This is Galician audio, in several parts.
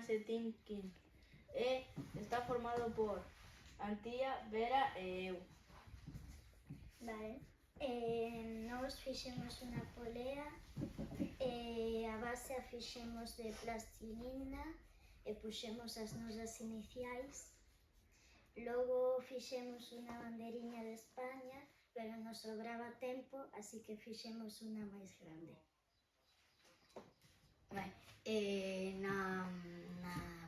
chamase Thinking e está formado por Antía, Vera e eu. Vale. Nós fixemos unha polea e a base a fixemos de plastilina e puxemos as nosas iniciais. Logo fixemos unha banderiña de España, pero nos sobraba tempo, así que fixemos unha máis grande. Na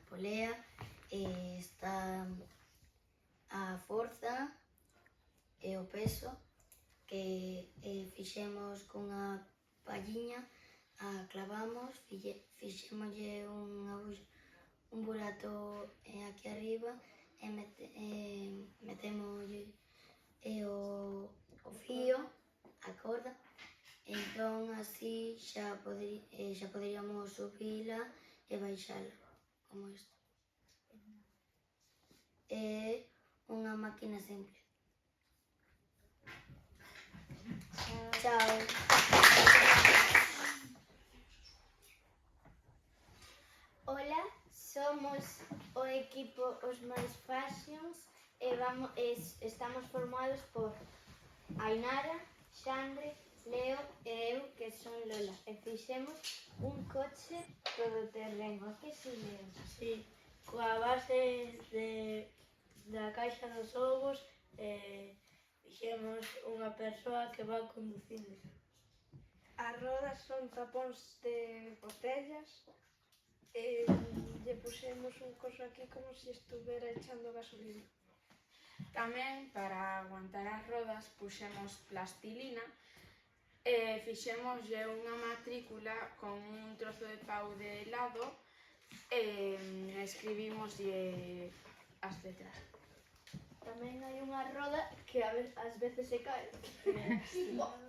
polea está a forza e o peso que fixemos cunha palliña, a clavamos, fixémoslle un burato aquí arriba e metémoslle o fío, a corda, entón así xa poderíamos subila e baixala, como isto. É unha máquina simple. Chao. Ola, somos o equipo Os Máis Fashions e estamos formados por Ainara, Xandre, Leo e eu, que son Lola. E fixemos un coche todoterreno. A que si, Leo? Sí, coa base da caixa dos ovos fixemos unha persoa que va conducindo. As rodas son tapóns de botellas e lle pusemos un coso aquí como se estuvera echando gasolina. Tamén, para aguantar as rodas, puxemos plastilina e fixémoslle unha matrícula con un trozo de pau de lado e escribimoslle as letras. Tamén hai unha roda que ás veces se cae,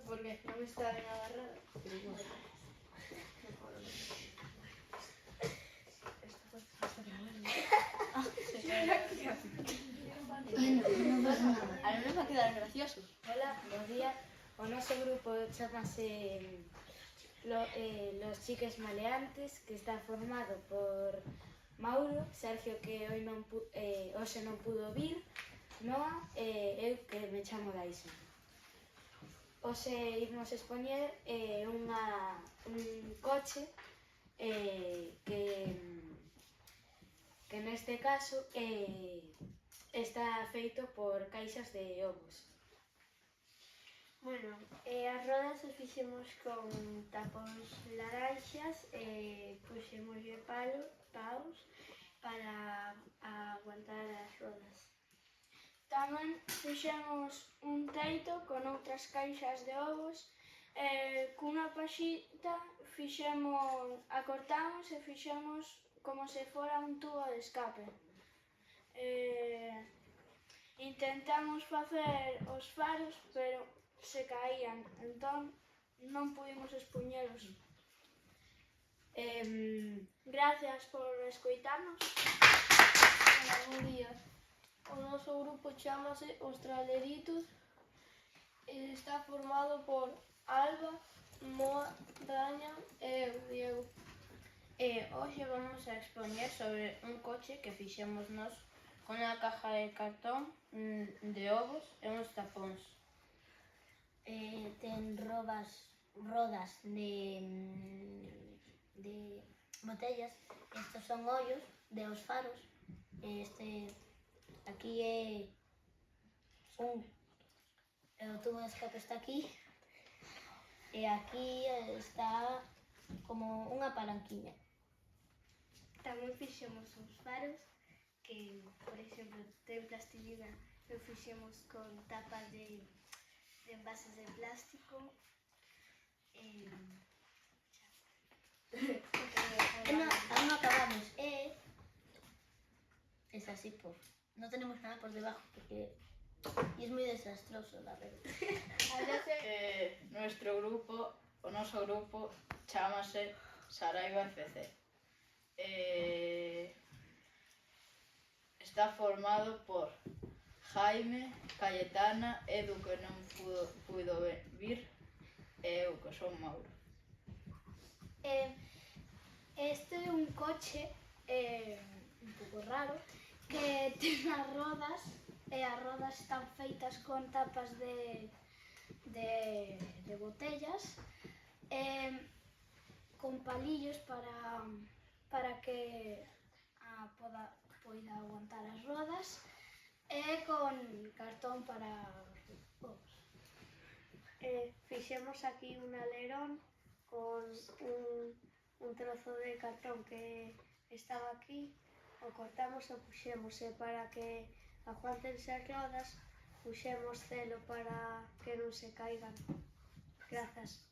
porque non está ben agarrada. A mí me va a quedar gracioso. Hola, bom día. O noso grupo chamase Los Chiques Maleantes, que está formado por Mauro, Sergio, que hoxe non pudo vir, Noa e eu, que me chamo Daisa. Hoxe irnos expoñer un coche que neste caso está feito por caixas de ovos. Bueno, as rodas as fixemos con tapóns laranxas e puxémoslle paus para aguantar as rodas. Tamén fixemos un teito con outras caixas de ovos e cunha paxita acortamos e fixemos como se fora un tubo de escape. Intentamos facer os faros, pero se caían, entón non pudimos expoñelos. Gracias por escoitarnos. Bom día. O noso grupo chamase Os Traileritos e está formado por Alba, Moa, Daña e eu, Diego. Hoxe vamos a expoñer sobre un coche que fixemos nós con unha caja de cartón de ovos e uns tapóns. Ten rodas de botellas. Estos son ollos de os faros. Aquí é o tubo de escape está aquí e aquí está como unha palanquiña. Tamén fixemos os faros que, por exemplo, ten plastilina e fixemos con tapas de envases de plástico e Aún no acabamos. Es así no tenemos nada por debajo porque es muy desastroso, la verdad. O noso grupo chamase Saraiva FC. Está formado por Jaime, Cayetana, Edu, que non pudo vir, e eu, que son Mauro. Este é un coche un pouco raro, que ten as rodas, e as rodas están feitas con tapas de botellas, con palillos para que poida aguantar as rodas, e con cartón para os. Fixemos aquí un alerón con un trozo de cartón que estaba aquí, o cortamos e puxemos, e para que aguantense as rodas puxemos celo para que non se caigan. Grazas.